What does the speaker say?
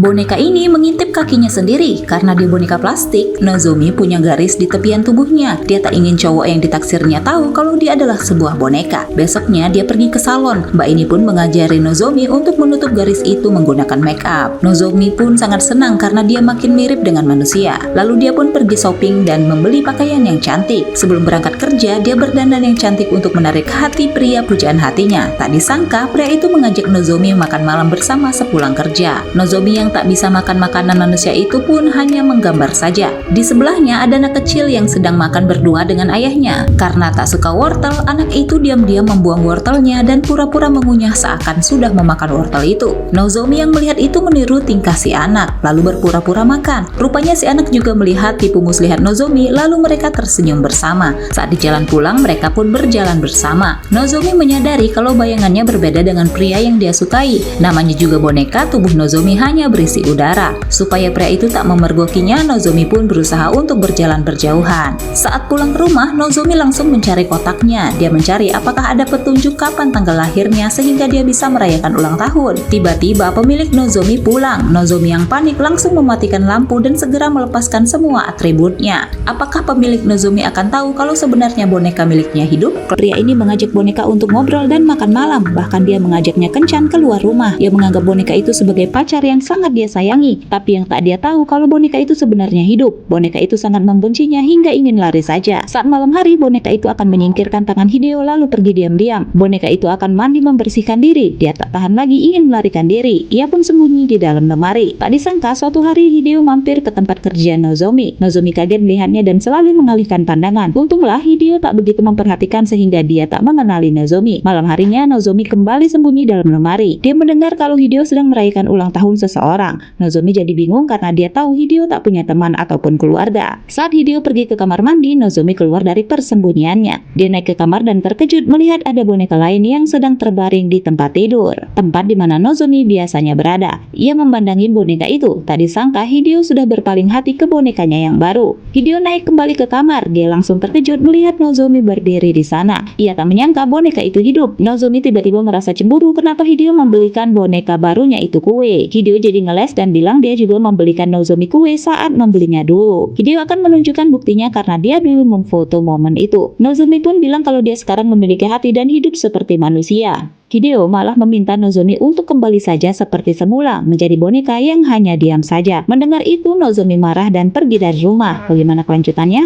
Boneka ini mengintip kakinya sendiri. Karena dia boneka plastik, Nozomi punya garis di tepian tubuhnya. Dia tak ingin cowok yang ditaksirnya tahu kalau dia adalah sebuah boneka. Besoknya dia pergi ke salon. Mbak ini pun mengajari Nozomi untuk menutup garis itu menggunakan make up. Nozomi pun sangat senang karena dia makin mirip dengan manusia. Lalu dia pun pergi shopping dan membeli pakaian yang cantik. Sebelum berangkat kerja, dia berdandan yang cantik untuk menarik hati pria pujaan hatinya. Tak disangka, pria itu mengajak Nozomi makan malam bersama sepulang kerja. Nozomi yang tak bisa makan makanan manusia itu pun hanya menggambar saja. Di sebelahnya ada anak kecil yang sedang makan berdua dengan ayahnya. Karena tak suka wortel, anak itu diam-diam membuang wortelnya dan pura-pura mengunyah seakan sudah memakan wortel itu. Nozomi yang melihat itu meniru tingkah si anak, lalu berpura-pura makan. Rupanya si anak juga melihat tipu muslihat Nozomi, lalu mereka tersenyum bersama. Saat di jalan pulang, mereka pun berjalan bersama. Nozomi menyadari kalau bayangannya berbeda dengan pria yang dia sukai. Namanya juga boneka, tubuh Nozomi hanya berisi udara. Supaya pria itu tak memergokinya, Nozomi pun berusaha untuk berjalan berjauhan. Saat pulang ke rumah, Nozomi langsung mencari kotaknya. Dia mencari apakah ada petunjuk kapan tanggal lahirnya sehingga dia bisa merayakan ulang tahun. Tiba-tiba pemilik Nozomi pulang. Nozomi yang panik langsung mematikan lampu dan segera melepaskan semua atributnya. Apakah pemilik Nozomi akan tahu kalau sebenarnya boneka miliknya hidup? Pria ini mengajak boneka untuk ngobrol dan makan malam. Bahkan dia mengajaknya kencan keluar rumah. Dia menganggap boneka itu sebagai pacar yang sangat dia sayangi. Tapi yang tak dia tahu kalau boneka itu sebenarnya hidup. Boneka itu sangat membencinya hingga ingin lari saja. Saat malam hari, boneka itu akan menyingkirkan tangan Hideo lalu pergi diam-diam. Boneka itu akan mandi membersihkan diri. Dia tak tahan lagi ingin melarikan diri. Ia pun sembunyi di dalam lemari. Tak disangka suatu hari Hideo mampir ke tempat kerja Nozomi. Nozomi kaget melihatnya dan selalu mengalihkan pandangan. Untunglah Hideo tak begitu memperhatikan sehingga dia tak mengenali Nozomi. Malam harinya Nozomi kembali sembunyi dalam lemari. Dia mendengar kalau Hideo sedang merayakan ulang tahun seseorang. Nozomi jadi bingung karena dia tahu Hideo tak punya teman ataupun keluarga. Saat Hideo pergi ke kamar mandi, Nozomi keluar dari persembunyiannya. Dia naik ke kamar dan terkejut melihat ada boneka lain yang sedang terbaring di tempat tidur, tempat di mana Nozomi biasanya berada. Ia memandangi boneka itu. Tak disangka Hideo sudah berpaling hati ke bonekanya yang baru. Hideo naik kembali ke kamar. Dia langsung terkejut melihat Nozomi berdiri di sana. Ia tak menyangka boneka itu hidup. Nozomi tiba-tiba merasa cemburu kenapa Hideo membelikan boneka barunya itu kue. Hideo jadi ngeles dan bilang dia juga membelikan Nozomi kue saat membelinya dulu. Hideo akan menunjukkan buktinya karena dia dulu memfoto momen itu. Nozomi pun bilang kalau dia sekarang memiliki hati dan hidup seperti manusia. Hideo malah meminta Nozomi untuk kembali saja seperti semula, menjadi boneka yang hanya diam saja. Mendengar itu, Nozomi marah dan pergi dari rumah. Bagaimana kelanjutannya?